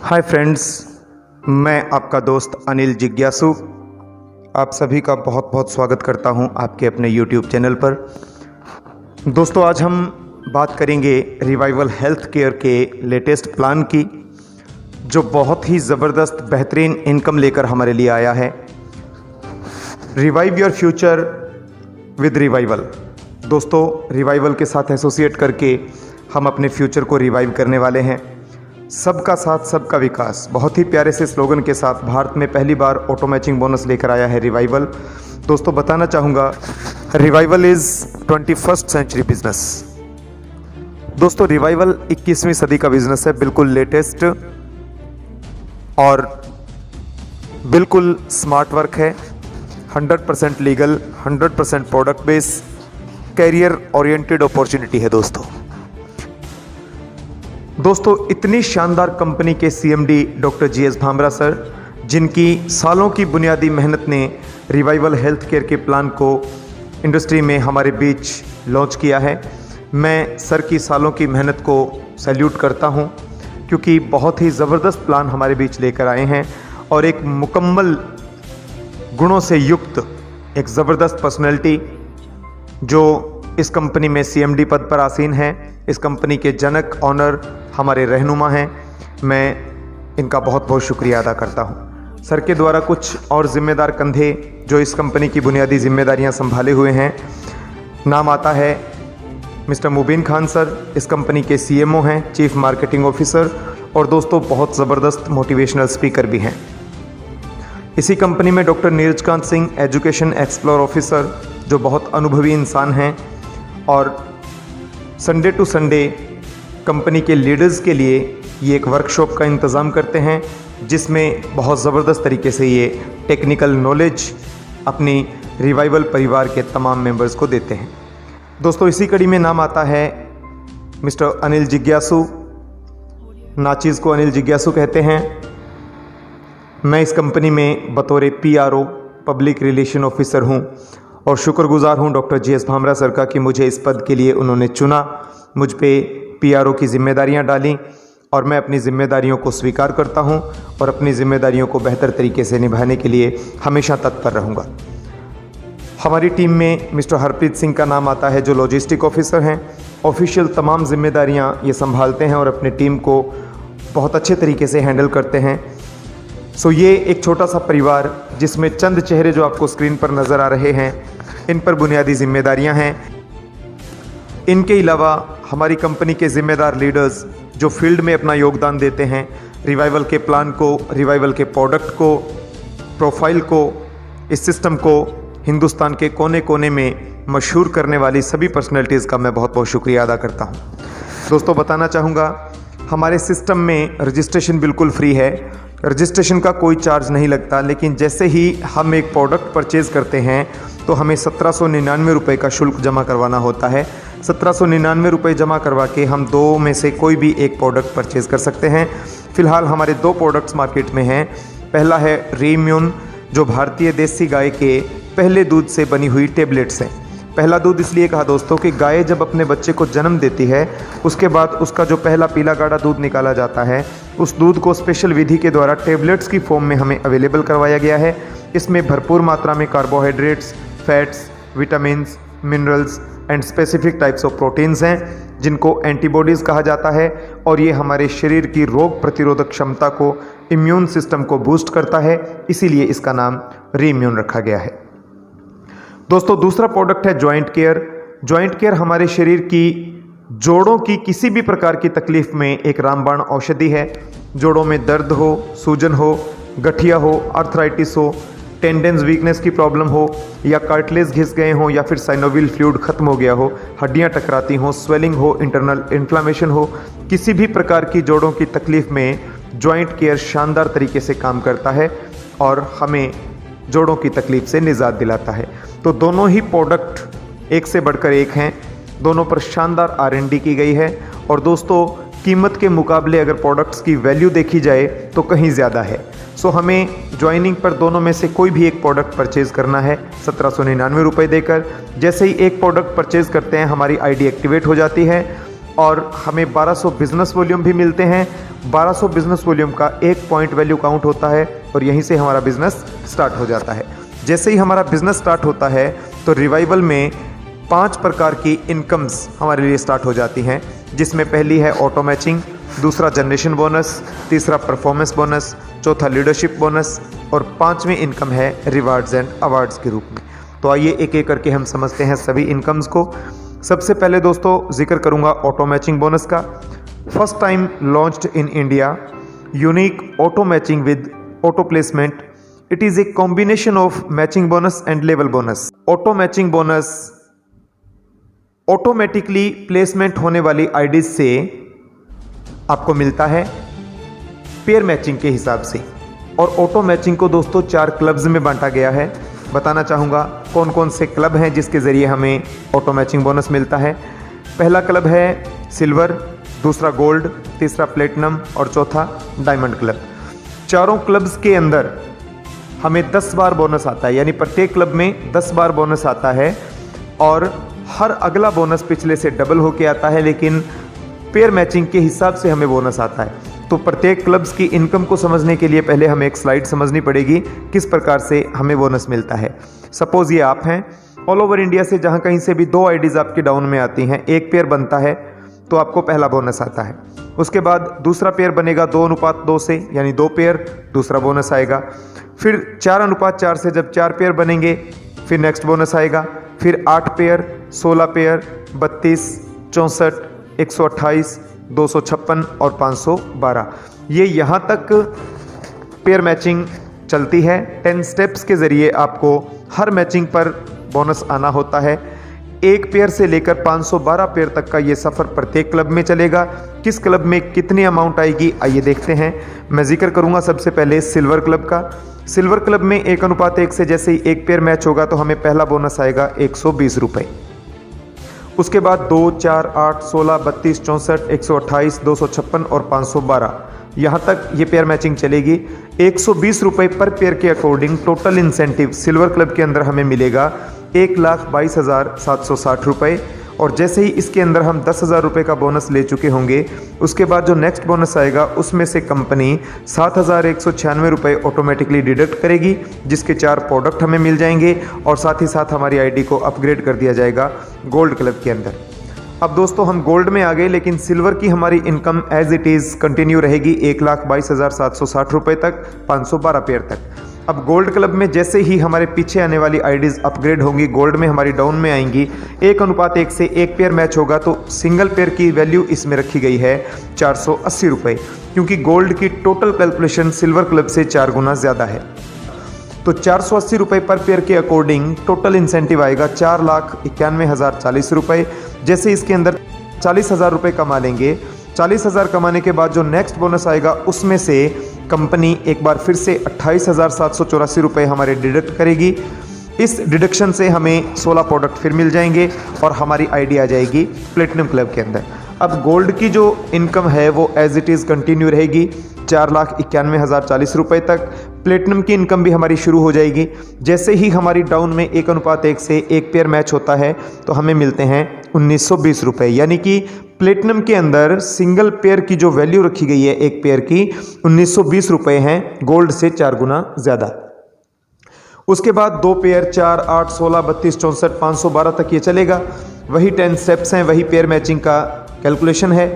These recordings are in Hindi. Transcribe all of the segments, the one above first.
हाय फ्रेंड्स, मैं आपका दोस्त अनिल जिज्ञासु आप सभी का बहुत बहुत स्वागत करता हूं आपके अपने YouTube चैनल पर। दोस्तों, आज हम बात करेंगे रिवाइवल हेल्थ केयर के लेटेस्ट प्लान की, जो बहुत ही ज़बरदस्त बेहतरीन इनकम लेकर हमारे लिए आया है। Revive your future with revival. दोस्तों, रिवाइवल के साथ एसोसिएट करके हम अपने फ्यूचर को रिवाइव करने वाले हैं। सबका साथ सबका विकास, बहुत ही प्यारे से स्लोगन के साथ भारत में पहली बार ऑटो मैचिंग बोनस लेकर आया है रिवाइवल। दोस्तों, बताना चाहूँगा, revival is 21st century business. दोस्तों, रिवाइवल 21वीं सदी का बिजनेस है, बिल्कुल लेटेस्ट और बिल्कुल स्मार्ट वर्क है। 100% legal, 100% product base, career oriented opportunity है। दोस्तों, इतनी शानदार कंपनी के CMD doctor GS Bhamra sir, जिनकी सालों की बुनियादी मेहनत ने रिवाइवल हेल्थ केयर के प्लान को इंडस्ट्री में हमारे बीच लॉन्च किया है। मैं सर की सालों की मेहनत को सैल्यूट करता हूं, क्योंकि बहुत ही ज़बरदस्त प्लान हमारे बीच लेकर आए हैं और एक मुकम्मल गुणों से युक्त एक ज़बरदस्त पर्सनैलिटी जो इस कंपनी में CMD पद पर आसीन है। इस कंपनी के जनक, ऑनर, हमारे रहनुमा हैं। मैं इनका बहुत बहुत शुक्रिया अदा करता हूं। सर के द्वारा कुछ और जिम्मेदार कंधे जो इस कंपनी की बुनियादी जिम्मेदारियां संभाले हुए हैं, नाम आता है मिस्टर मुबीन खान सर, इस कंपनी के CMO हैं, चीफ मार्केटिंग ऑफिसर, और दोस्तों बहुत ज़बरदस्त मोटिवेशनल स्पीकर भी हैं। इसी कंपनी में doctor Neeraj Kant Singh, education explore officer, जो बहुत अनुभवी इंसान हैं और संडे टू संडे कंपनी के लीडर्स के लिए ये एक वर्कशॉप का इंतज़ाम करते हैं, जिसमें बहुत ज़बरदस्त तरीके से ये टेक्निकल नॉलेज अपनी रिवाइवल परिवार के तमाम मेंबर्स को देते हैं। दोस्तों, इसी कड़ी में नाम आता है मिस्टर अनिल जिज्ञासु। नाचीज़ को अनिल जिज्ञासु कहते हैं। मैं इस कंपनी में बतौर PRO, पब्लिक रिलेशन ऑफिसर हूँ और शुक्रगुजार हूँ डॉक्टर GS भामरा सर का कि मुझे इस पद के लिए उन्होंने चुना, मुझ पे PRO की जिम्मेदारियां डाली और मैं अपनी जिम्मेदारियों को स्वीकार करता हूं और अपनी जिम्मेदारियों को बेहतर तरीके से निभाने के लिए हमेशा तत्पर रहूंगा। हमारी टीम में मिस्टर हरप्रीत सिंह का नाम आता है, जो लॉजिस्टिक ऑफिसर हैं। ऑफिशियल तमाम जिम्मेदारियां ये संभालते हैं और अपनी टीम को बहुत अच्छे तरीके से हैंडल करते हैं। सो ये एक छोटा सा परिवार, जिसमें चंद चेहरे जो आपको स्क्रीन पर नज़र आ रहे हैं, इन पर बुनियादी जिम्मेदारियां हैं। इनके अलावा हमारी कंपनी के ज़िम्मेदार लीडर्स जो फील्ड में अपना योगदान देते हैं, रिवाइवल के प्लान को, रिवाइवल के प्रोडक्ट को, प्रोफाइल को, इस सिस्टम को हिंदुस्तान के कोने कोने में मशहूर करने वाली सभी पर्सनैलिटीज़ का मैं बहुत बहुत शुक्रिया अदा करता हूं। दोस्तों, बताना चाहूँगा, हमारे सिस्टम में रजिस्ट्रेशन बिल्कुल फ्री है। रजिस्ट्रेशन का कोई चार्ज नहीं लगता, लेकिन जैसे ही हम एक प्रोडक्ट परचेज़ करते हैं तो हमें 1799 रुपये का शुल्क जमा करवाना होता है। 1799 रुपये जमा करवा के हम दो में से कोई भी एक प्रोडक्ट परचेज़ कर सकते हैं। फ़िलहाल हमारे दो प्रोडक्ट्स मार्केट में हैं। पहला है रीइम्यून, जो भारतीय देसी गाय के पहले दूध से बनी हुई टेबलेट्स हैं। पहला दूध इसलिए कहा दोस्तों कि गाय जब अपने बच्चे को जन्म देती है, उसके बाद उसका जो पहला पीला गाढ़ा दूध निकाला जाता है, उस दूध को स्पेशल विधि के द्वारा टेबलेट्स की फॉर्म में हमें अवेलेबल करवाया गया है। इसमें भरपूर मात्रा में carbohydrates, fats, vitamins, minerals and specific types of proteins हैं, जिनको एंटीबॉडीज़ कहा जाता है, और ये हमारे शरीर की रोग प्रतिरोधक क्षमता को, इम्यून सिस्टम को बूस्ट करता है। इसीलिए इसका नाम रीइम्यून रखा गया है। दोस्तों, दूसरा प्रोडक्ट है जॉइंट केयर। जॉइंट केयर हमारे शरीर की जोड़ों की किसी भी प्रकार की तकलीफ में एक रामबाण औषधि है। जोड़ों में दर्द हो, सूजन हो, गठिया हो, आर्थराइटिस हो, टेंडेंस वीकनेस की प्रॉब्लम हो, या कार्टिलेज घिस गए हों, या फिर साइनोवियल फ्लूइड खत्म हो गया हो, हड्डियां टकराती हों, स्वेलिंग हो, इंटरनल इन्फ्लामेशन हो, किसी भी प्रकार की जोड़ों की तकलीफ में जॉइंट केयर शानदार तरीके से काम करता है और हमें जोड़ों की तकलीफ से निजात दिलाता है। तो दोनों ही प्रोडक्ट एक से बढ़कर एक हैं, दोनों पर शानदार R&D की गई है। और दोस्तों, कीमत के मुकाबले अगर प्रोडक्ट्स की वैल्यू देखी जाए तो कहीं ज़्यादा है। सो हमें ज्वाइनिंग पर दोनों में से कोई भी एक प्रोडक्ट परचेज़ करना है 1799 रुपये देकर। जैसे ही एक प्रोडक्ट परचेज़ करते हैं, हमारी ID एक्टिवेट हो जाती है और हमें 1200 बिजनेस वॉल्यूम भी मिलते हैं 1200 बिजनेस वॉल्यूम का एक पॉइंट वैल्यू काउंट होता है और यहीं से हमारा बिजनेस स्टार्ट हो जाता है। जैसे ही हमारा बिजनेस स्टार्ट होता है तो रिवाइवल में 5 प्रकार की इनकम्स हमारे लिए स्टार्ट हो जाती हैं, जिसमें पहली है ऑटो मैचिंग, दूसरा जनरेशन बोनस, तीसरा परफॉर्मेंस बोनस, चौथा लीडरशिप बोनस और 5वीं इनकम है रिवार्ड्स एंड अवार्ड्स के रूप में। तो आइए एक एक करके हम समझते हैं सभी इनकम्स को। सबसे पहले दोस्तों जिक्र करूंगा ऑटो मैचिंग बोनस का। First time launched in India unique auto matching with auto placement. It is a combination of matching bonus and level bonus. Auto matching bonus automatically placement होने वाली आईडीज से आपको मिलता है पेयर मैचिंग के हिसाब से। और ऑटो मैचिंग को दोस्तों 4 क्लब्स में बांटा गया है। बताना चाहूँगा कौन कौन से क्लब हैं जिसके ज़रिए हमें ऑटो मैचिंग बोनस मिलता है। पहला क्लब है सिल्वर, दूसरा गोल्ड, तीसरा प्लेटिनम और चौथा डायमंड क्लब। चारों क्लब्स के अंदर हमें 10 बार बोनस आता है, यानी प्रत्येक क्लब में 10 बार बोनस आता है और हर अगला बोनस पिछले से डबल होके आता है, लेकिन पेयर मैचिंग के हिसाब से हमें बोनस आता है। तो प्रत्येक क्लब्स की इनकम को समझने के लिए पहले हमें एक स्लाइड समझनी पड़ेगी किस प्रकार से हमें बोनस मिलता है। सपोज ये आप हैं, ऑल ओवर इंडिया से जहाँ कहीं से भी 2 आईडीज़ आपकी डाउन में आती हैं, एक पेयर बनता है तो आपको पहला बोनस आता है। उसके बाद दूसरा पेयर बनेगा 2:2 से, यानी 2 पेयर, दूसरा बोनस आएगा। फिर 4:4 से जब 4 पेयर बनेंगे फिर नेक्स्ट बोनस आएगा। फिर 8 पेयर, 16 पेयर, 32, 64, 128, 256 और 512, ये यहाँ तक पेयर मैचिंग चलती है। 10 स्टेप्स के ज़रिए आपको हर मैचिंग पर बोनस आना होता है। एक पेयर से लेकर 512 पेयर तक का ये सफ़र प्रत्येक क्लब में चलेगा। किस क्लब में कितनी अमाउंट आएगी आइए देखते हैं। मैं जिक्र करूंगा सबसे पहले सिल्वर क्लब का। सिल्वर क्लब में 1:1 से जैसे ही एक पेयर मैच होगा तो हमें पहला बोनस आएगा 120 रुपये। उसके बाद 2, 4, 8, 16, 32, 64, 128, 256 और 512, यहाँ तक ये पेयर मैचिंग चलेगी। 120 रुपये पर पेयर के according total incentive silver club के अंदर हमें मिलेगा 1,22,760 रुपये। और जैसे ही इसके अंदर हम 10,000 रुपये का बोनस ले चुके होंगे, उसके बाद जो नेक्स्ट बोनस आएगा उसमें से कंपनी 7,196 रुपये ऑटोमेटिकली डिडक्ट करेगी, जिसके 4 प्रोडक्ट हमें मिल जाएंगे और साथ ही साथ हमारी आईडी को अपग्रेड कर दिया जाएगा गोल्ड क्लब के अंदर। अब दोस्तों हम गोल्ड में आ गए, लेकिन सिल्वर की हमारी income as it is continue रहेगी 1,22,760 रुपये तक, 512 पेयर तक। अब गोल्ड क्लब में जैसे ही हमारे पीछे आने वाली आईडीज़ अपग्रेड होंगी, गोल्ड में हमारी डाउन में आएंगी, 1:1 से एक पेयर मैच होगा तो सिंगल पेयर की वैल्यू इसमें रखी गई है 480 रुपये, क्योंकि गोल्ड की टोटल कैलकुलेशन सिल्वर क्लब से 4 गुना ज़्यादा है। तो 480 रुपये पर पेयर के अकॉर्डिंग टोटल इंसेंटिव आएगा 4,91,040 रुपये। जैसे इसके अंदर 40,000 रुपये कमा लेंगे, 40,000 कमाने के बाद जो नेक्स्ट बोनस आएगा उसमें से कंपनी एक बार फिर से 28,784 रुपये हमारे डिडक्ट करेगी। इस डिडक्शन से हमें 16 प्रोडक्ट फिर मिल जाएंगे और हमारी आईडी आ जाएगी प्लेटिनम क्लब के अंदर। अब गोल्ड की जो इनकम है वो एज इट इज़ कंटिन्यू रहेगी 4,91,040 रुपये तक। प्लेटिनम की इनकम भी हमारी शुरू हो जाएगी। जैसे ही हमारी डाउन में 1:1 से एक पेयर मैच होता है तो हमें मिलते हैं 1,920 रुपये, यानी कि प्लेटिनम के अंदर सिंगल पेयर की जो वैल्यू रखी गई है एक पेयर की 1,920 रुपये हैं, गोल्ड से 4 गुना ज़्यादा। उसके बाद 2 पेयर 4, 8, 16, 32, 64, 512 तक ये चलेगा। वही 10 स्टेप्स हैं, वही पेयर मैचिंग का कैलकुलेशन है।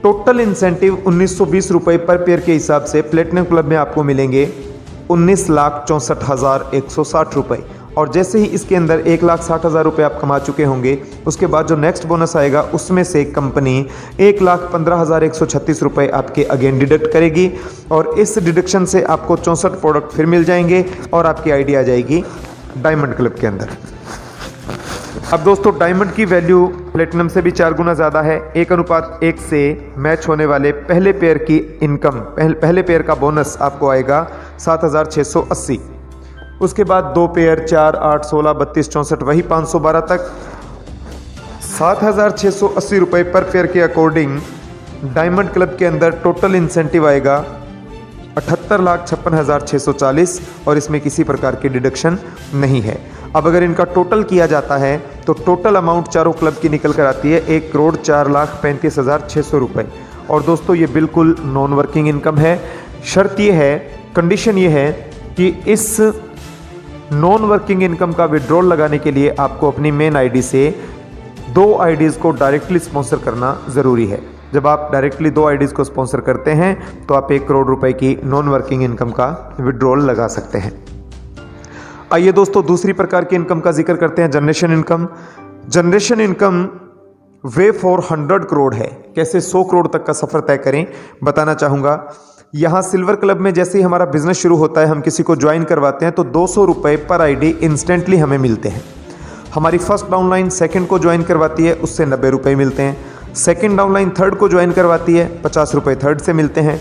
टोटल इंसेंटिव 1,920 रुपये पर पेयर के हिसाब से प्लेटिनम क्लब में आपको मिलेंगे 19,64,160 रुपये। और जैसे ही इसके अंदर 1,60,000 रुपये आप कमा चुके होंगे, उसके बाद जो नेक्स्ट बोनस आएगा उसमें से कंपनी 1,15,136 रुपये आपके अगेन डिडक्ट करेगी और इस डिडक्शन से आपको 64 प्रोडक्ट फिर मिल जाएंगे और आपकी आईडी आ जाएगी डायमंड क्लब के अंदर। अब दोस्तों डायमंड की वैल्यू प्लेटिनम से भी 4 गुना ज़्यादा है। 1:1 से मैच होने वाले पहले पेयर की इनकम, पहले पेयर का बोनस आपको आएगा 7,680। उसके बाद 2 पेयर 4, 8, 16, 32, 64 वही 512 तक। 7,680 रुपये पर पेयर के अकॉर्डिंग डायमंड क्लब के अंदर टोटल इंसेंटिव आएगा 78,56,640 और इसमें किसी प्रकार की डिडक्शन नहीं है। अब अगर इनका टोटल किया जाता है तो टोटल अमाउंट चारों क्लब की निकल कर आती है 1,04,35,600 रुपये। और दोस्तों ये बिल्कुल नॉन वर्किंग इनकम है। शर्त ये है, कंडीशन ये है कि इस नॉन वर्किंग इनकम का विड्रॉल लगाने के लिए आपको अपनी मेन आईडी से 2 आईडीज़ को डायरेक्टली स्पॉन्सर करना ज़रूरी है। जब आप डायरेक्टली 2 आईडीज़ को स्पॉन्सर करते हैं तो आप 1 करोड़ रुपए की नॉन वर्किंग इनकम का विड्रॉल लगा सकते हैं। आइए दोस्तों दूसरी प्रकार की इनकम का जिक्र करते हैं, generation income. Generation income way for 100 crore है। कैसे 100 करोड़ तक का सफ़र तय करें बताना चाहूँगा। यहाँ सिल्वर क्लब में जैसे ही हमारा बिजनेस शुरू होता है, हम किसी को ज्वाइन करवाते हैं तो 200 रुपये पर आईडी इंस्टेंटली हमें मिलते हैं। हमारी फर्स्ट डाउनलाइन सेकंड को ज्वाइन करवाती है, उससे 90 रुपये मिलते हैं। सेकंड डाउनलाइन थर्ड को ज्वाइन करवाती है, 50 रुपये थर्ड से मिलते हैं।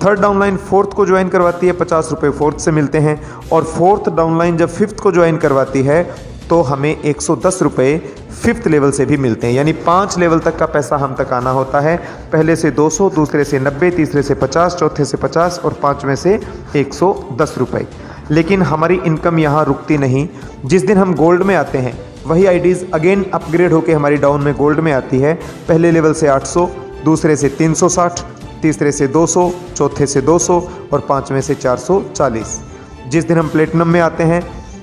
थर्ड डाउनलाइन फोर्थ को ज्वाइन करवाती है, 50 रुपये फोर्थ से मिलते हैं। और फोर्थ डाउनलाइन जब फिफ्थ को ज्वाइन करवाती है तो हमें 110 रुपये फिफ्थ लेवल से भी मिलते हैं। यानी 5 लेवल तक का पैसा हम तक आना होता है। पहले से 200, दूसरे से 90, तीसरे से 50, चौथे से 50 और 5वें से 110 रुपये। लेकिन हमारी इनकम यहाँ रुकती नहीं। जिस दिन हम गोल्ड में आते हैं वही आईडीज़ अगेन अपग्रेड होकर हमारी डाउन में गोल्ड में आती है। पहले लेवल से 800, दूसरे से 360, तीसरे से 200, चौथे से 200 और 5वें से 440। जिस दिन हम प्लेटिनम में आते हैं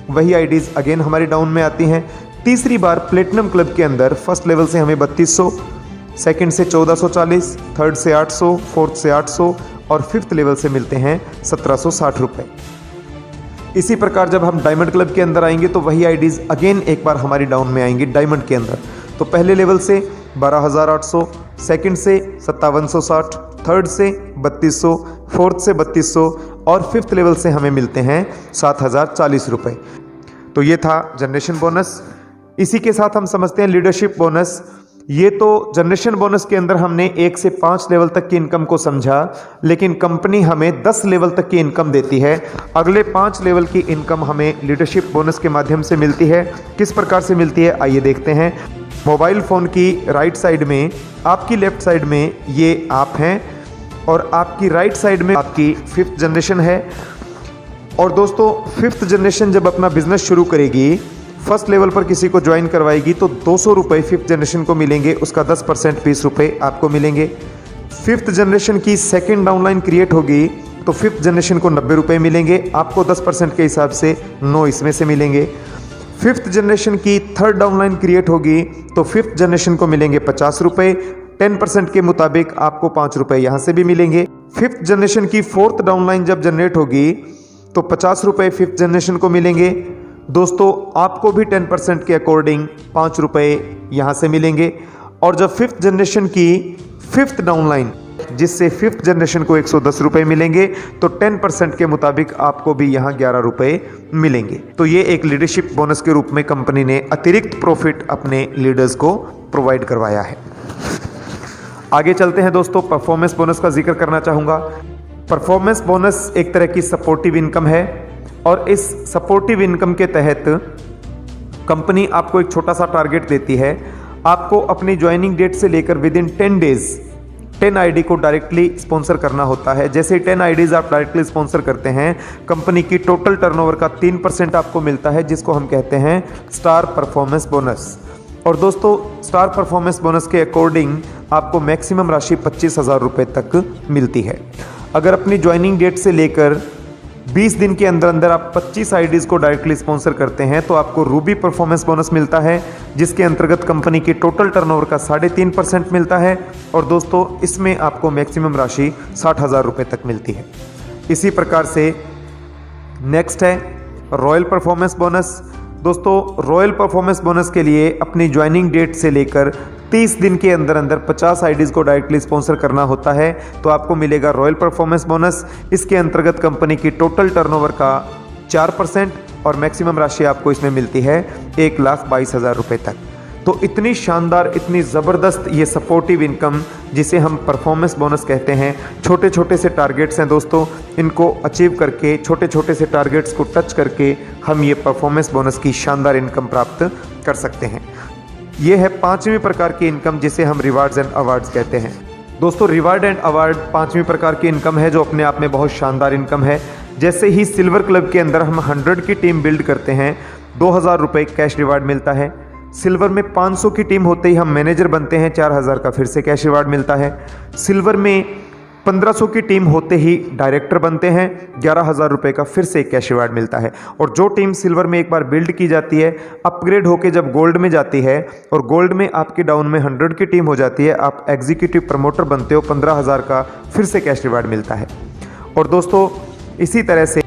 वही आईडीज़ अगेन हमारी डाउन में आती हैं। तीसरी बार प्लेटिनम क्लब के अंदर फर्स्ट लेवल से हमें 3200, सेकंड से 1440, थर्ड से 800, फोर्थ से 800 और फिफ्थ लेवल से मिलते हैं 1760 रुपये। इसी प्रकार जब हम डायमंड क्लब के अंदर आएंगे तो वही आईडीज़ अगेन एक बार हमारी डाउन में आएंगी डायमंड के अंदर। तो पहले लेवल से 12,800, सेकंड से 5760, थर्ड से 3200, फोर्थ से 3200 और फिफ्थ लेवल से हमें मिलते हैं 7,040 रुपये। तो ये था जनरेशन बोनस। इसी के साथ हम समझते हैं लीडरशिप बोनस। ये तो जनरेशन बोनस के अंदर हमने 1 से 5 लेवल तक की इनकम को समझा, लेकिन कंपनी हमें 10 लेवल तक की इनकम देती है। अगले 5 लेवल की इनकम हमें लीडरशिप बोनस के माध्यम से मिलती है। किस प्रकार से मिलती है आइए देखते हैं। मोबाइल फ़ोन की राइट साइड में, आपकी लेफ्ट साइड में ये आप हैं और आपकी राइट साइड में आपकी 5th जनरेशन है। और दोस्तों 5th जनरेशन जब अपना बिजनेस शुरू करेगी, फर्स्ट लेवल पर किसी को ज्वाइन करवाएगी तो 200 रुपये 5th जनरेशन को मिलेंगे, उसका 10% 20 रुपये आपको मिलेंगे। 5th जनरेशन की सेकंड डाउनलाइन क्रिएट होगी तो 5th जनरेशन को 90 रुपये मिलेंगे, आपको 10% के हिसाब से 9 इसमें से मिलेंगे। 5th जनरेशन की थर्ड डाउनलाइन क्रिएट होगी तो 5th जनरेशन को मिलेंगे 50 रुपये, 10% के मुताबिक आपको 5 रुपये यहाँ से भी मिलेंगे। 5th जनरेशन की 4th डाउनलाइन जब जनरेट होगी तो 50 रुपये 5th जनरेशन को मिलेंगे। दोस्तों आपको भी 10% के अकॉर्डिंग 5 रुपये यहाँ से मिलेंगे। और जब 5th जनरेशन की 5th डाउनलाइन, जिससे 5th जनरेशन को 110 रुपये मिलेंगे, तो 10% के मुताबिक आपको भी यहाँ 11 रुपये मिलेंगे। तो ये एक लीडरशिप बोनस के रूप में कंपनी ने अतिरिक्त प्रॉफिट अपने लीडर्स को प्रोवाइड करवाया है। आगे चलते हैं दोस्तों, परफॉर्मेंस बोनस का जिक्र करना चाहूँगा। परफॉर्मेंस बोनस एक तरह की सपोर्टिव इनकम है और इस सपोर्टिव इनकम के तहत कंपनी आपको एक छोटा सा टारगेट देती है। आपको अपनी ज्वाइनिंग डेट से लेकर विद इन 10 डेज 10 आईडी को डायरेक्टली स्पॉन्सर करना होता है। जैसे 10 आईडीज आप डायरेक्टली स्पॉन्सर करते हैं, कंपनी की टोटल टर्नओवर का 3% आपको मिलता है, जिसको हम कहते हैं स्टार परफॉर्मेंस बोनस। और दोस्तों स्टार परफॉर्मेंस बोनस के अकॉर्डिंग आपको मैक्सिमम राशि 25,000 रुपये तक मिलती है। अगर अपनी ज्वाइनिंग डेट से लेकर 20 दिन के अंदर अंदर आप 25 आईडीज़ को डायरेक्टली स्पॉन्सर करते हैं तो आपको रूबी परफॉर्मेंस बोनस मिलता है, जिसके अंतर्गत कंपनी की टोटल टर्नओवर का 3.5% मिलता है। और दोस्तों इसमें आपको मैक्सिमम राशि 60,000 रुपये तक मिलती है। इसी प्रकार से नेक्स्ट है रॉयल परफॉर्मेंस बोनस। दोस्तों रॉयल परफॉर्मेंस बोनस के लिए अपनी ज्वाइनिंग डेट से लेकर 30 दिन के अंदर अंदर 50 आईडीज़ को डायरेक्टली स्पॉन्सर करना होता है तो आपको मिलेगा रॉयल परफॉर्मेंस बोनस। इसके अंतर्गत कंपनी की टोटल टर्नओवर का 4% और मैक्सिमम राशि आपको इसमें मिलती है 1,22,000 रुपये तक। तो इतनी शानदार, इतनी ज़बरदस्त ये सपोर्टिव इनकम जिसे हम परफॉर्मेंस बोनस कहते हैं। छोटे छोटे से टारगेट्स हैं दोस्तों, इनको अचीव करके, छोटे छोटे से टारगेट्स को टच करके हम ये परफॉर्मेंस बोनस की शानदार इनकम प्राप्त कर सकते हैं। ये है 5वीं प्रकार की इनकम जिसे हम रिवार्ड्स एंड अवार्ड्स कहते हैं। दोस्तों रिवार्ड एंड अवार्ड 5वीं प्रकार की इनकम है जो अपने आप में बहुत शानदार इनकम है। जैसे ही सिल्वर क्लब के अंदर हम 100 की टीम बिल्ड करते हैं 2,000 रुपये कैश रिवार्ड मिलता है। सिल्वर में 500 की टीम होते ही हम मैनेजर बनते हैं, 4000 का फिर से कैश रिवार्ड मिलता है। सिल्वर में 1500 की टीम होते ही डायरेक्टर बनते हैं, 11,000 रुपये का फिर से कैश रिवार्ड मिलता है। और जो टीम सिल्वर में एक बार बिल्ड की जाती है, अपग्रेड होकर जब गोल्ड में जाती है और गोल्ड में आपकी डाउन में 100 की टीम हो जाती है, आप एग्जीक्यूटिव प्रमोटर बनते हो, 15,000 का फिर से कैश रिवार्ड मिलता है। और दोस्तों इसी तरह से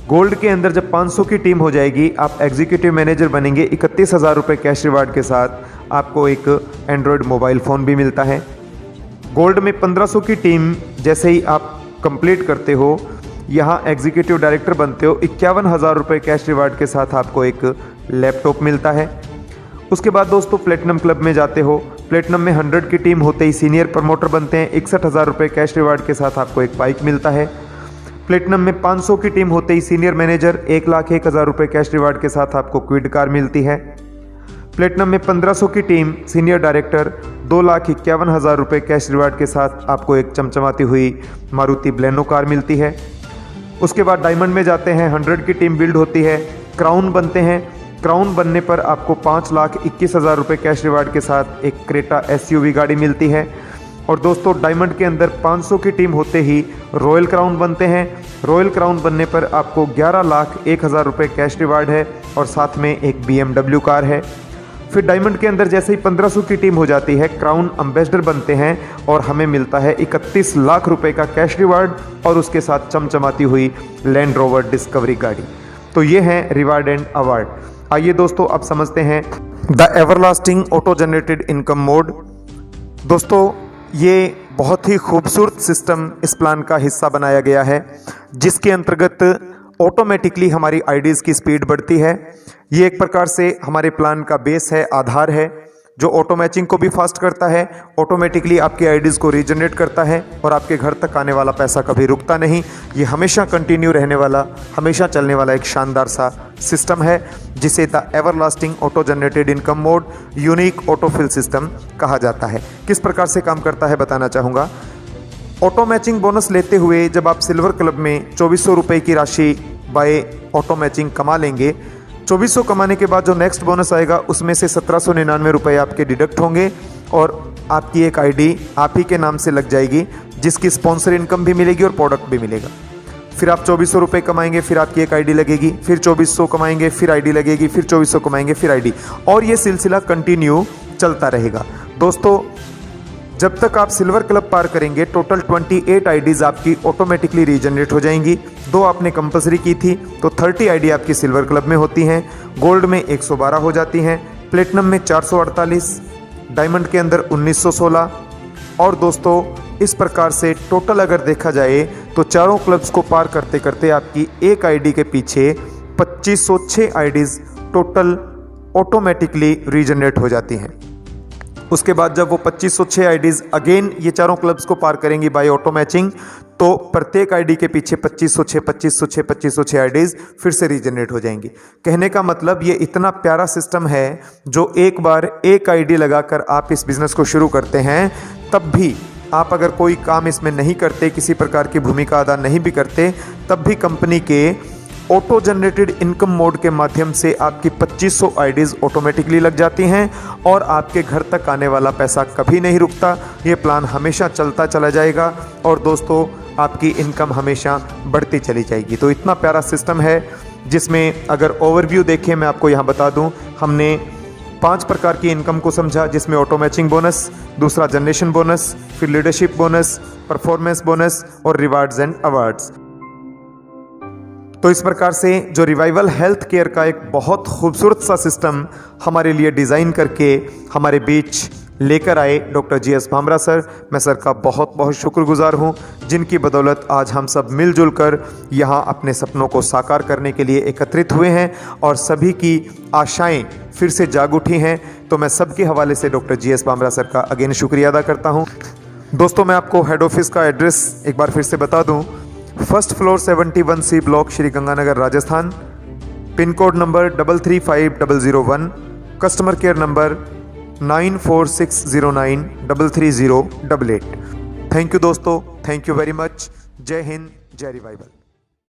गोल्ड के अंदर जब 500 की टीम हो जाएगी, आप एग्जीक्यूटिव मैनेजर बनेंगे, 31,000 रुपये कैश रिवार्ड के साथ आपको एक एंड्रॉयड मोबाइल फ़ोन भी मिलता है। गोल्ड में 1500 की टीम जैसे ही आप कंप्लीट करते हो, यहाँ एग्जीक्यूटिव डायरेक्टर बनते हो, 51,000 रुपये कैश रिवार्ड के साथ आपको एक लैपटॉप मिलता है। उसके बाद दोस्तों प्लेटिनम क्लब में जाते हो, प्लेटिनम में 100 की टीम होते ही सीनियर प्रमोटर बनते हैं, 61,000 रुपये कैश रिवार्ड के साथ आपको एक बाइक मिलता है। प्लेटिनम में 500 की टीम होते ही सीनियर मैनेजर, 1,01,000 रुपये कैश रिवार्ड के साथ आपको क्विड कार मिलती है। प्लेटिनम में 1500 की टीम सीनियर डायरेक्टर, 2,51,000 रुपये कैश रिवार्ड के साथ आपको एक चमचमाती हुई मारुति बलेनो कार मिलती है। उसके बाद डायमंड में जाते हैं, 100 की टीम बिल्ड होती है, क्राउन बनते हैं। क्राउन बनने पर आपको 5,21,000 रुपये कैश रिवार्ड के साथ एक क्रेटा SUV गाड़ी मिलती है। और दोस्तों डायमंड के अंदर 500 की टीम होते ही रॉयल क्राउन बनते हैं। रॉयल क्राउन बनने पर आपको 11,01,000 रुपये कैश रिवार्ड है और साथ में एक BMW कार है। फिर डायमंड के अंदर जैसे ही 1500 की टीम हो जाती है, क्राउन एम्बेसडर बनते हैं और हमें मिलता है 31 लाख रुपए का कैश रिवार्ड और उसके साथ चमचमाती हुई लैंड रोवर डिस्कवरी गाड़ी। तो ये हैं रिवार्ड एंड अवार्ड। आइए दोस्तों अब समझते हैं the everlasting auto generated income mode. दोस्तों ये बहुत ही खूबसूरत सिस्टम इस प्लान का हिस्सा बनाया गया है, जिसके अंतर्गत ऑटोमेटिकली हमारी आईडीज़ की स्पीड बढ़ती है। ये एक प्रकार से हमारे प्लान का बेस है, आधार है, जो ऑटो मैचिंग को भी फास्ट करता है, ऑटोमेटिकली आपके आईडीज़ को रीजनरेट करता है और आपके घर तक आने वाला पैसा कभी रुकता नहीं। ये हमेशा कंटिन्यू रहने वाला, हमेशा चलने वाला एक शानदार सा सिस्टम है, जिसे the everlasting auto generated income mode unique autofill system कहा जाता है। किस प्रकार से काम करता है बताना चाहूँगा। ऑटो मैचिंग बोनस लेते हुए जब आप सिल्वर क्लब में 2400 रुपये की राशि बाय ऑटो मैचिंग कमा लेंगे, 2400 कमाने के बाद जो नेक्स्ट बोनस आएगा उसमें से 1799 रुपये आपके डिडक्ट होंगे और आपकी एक आईडी आप ही के नाम से लग जाएगी, जिसकी स्पॉन्सर इनकम भी मिलेगी और प्रोडक्ट भी मिलेगा। फिर आप 2400 रुपये कमाएंगे, फिर आपकी एक आईडी लगेगी, फिर 2400 कमाएंगे, फिर आईडी लगेगी, फिर 2400 कमाएंगे, फिर आईडी, और ये सिलसिला कंटिन्यू चलता रहेगा। दोस्तों जब तक आप सिल्वर क्लब पार करेंगे, टोटल 28 आईडीज़ आपकी ऑटोमेटिकली रीजनरेट हो जाएंगी। 2 आपने कंपलसरी की थी, तो 30 आईडी आपकी सिल्वर क्लब में होती हैं, गोल्ड में 112 हो जाती हैं, प्लेटिनम में 448, डायमंड के अंदर 1916। और दोस्तों इस प्रकार से टोटल अगर देखा जाए तो चारों क्लब्स को पार करते करते आपकी एक आईडी के पीछे 2506 आईडीज़ टोटल ऑटोमेटिकली रीजनरेट हो जाती हैं। उसके बाद जब वो 2506 आईडीज़ अगेन ये चारों क्लब्स को पार करेंगी बाय ऑटो मैचिंग, तो प्रत्येक आईडी के पीछे 2506 आईडीज़ फिर से रीजनरेट हो जाएंगी। कहने का मतलब ये इतना प्यारा सिस्टम है, जो एक बार एक आईडी लगाकर आप इस बिज़नेस को शुरू करते हैं, तब भी आप अगर कोई काम इसमें नहीं करते, किसी प्रकार की भूमिका अदा नहीं भी करते, तब भी कंपनी के ऑटो जनरेटेड इनकम मोड के माध्यम से आपकी 2500 आईडीज़ ऑटोमेटिकली लग जाती हैं और आपके घर तक आने वाला पैसा कभी नहीं रुकता। ये प्लान हमेशा चलता चला जाएगा और दोस्तों आपकी इनकम हमेशा बढ़ती चली जाएगी। तो इतना प्यारा सिस्टम है, जिसमें अगर ओवरव्यू देखें, मैं आपको यहाँ बता दूँ, हमने 5 प्रकार की इनकम को समझा, जिसमें ऑटो मैचिंग बोनस, दूसरा जनरेशन बोनस, फिर लीडरशिप बोनस, परफॉर्मेंस बोनस और रिवार्ड्स एंड अवार्ड्स। तो इस प्रकार से जो रिवाइवल हेल्थ केयर का एक बहुत खूबसूरत सा सिस्टम हमारे लिए डिज़ाइन करके हमारे बीच लेकर आए डॉक्टर GS भामरा सर, मैं सर का बहुत बहुत शुक्रगुजार हूँ, जिनकी बदौलत आज हम सब मिलजुल कर यहाँ अपने सपनों को साकार करने के लिए एकत्रित हुए हैं और सभी की आशाएं फिर से जाग उठी हैं। तो मैं सबके हवाले से डॉक्टर GS भामरा सर का अगेन शुक्रिया अदा करता हूँ। दोस्तों मैं आपको हेड ऑफिस का एड्रेस एक बार फिर से बता दूँ, 1st floor 71C block, Shri Ganganagar, Rajasthan, pin code number 335001, customer care number 9460933088। Thank you दोस्तों, थैंक यू वेरी मच। जय हिंद, जय रिवाइवल।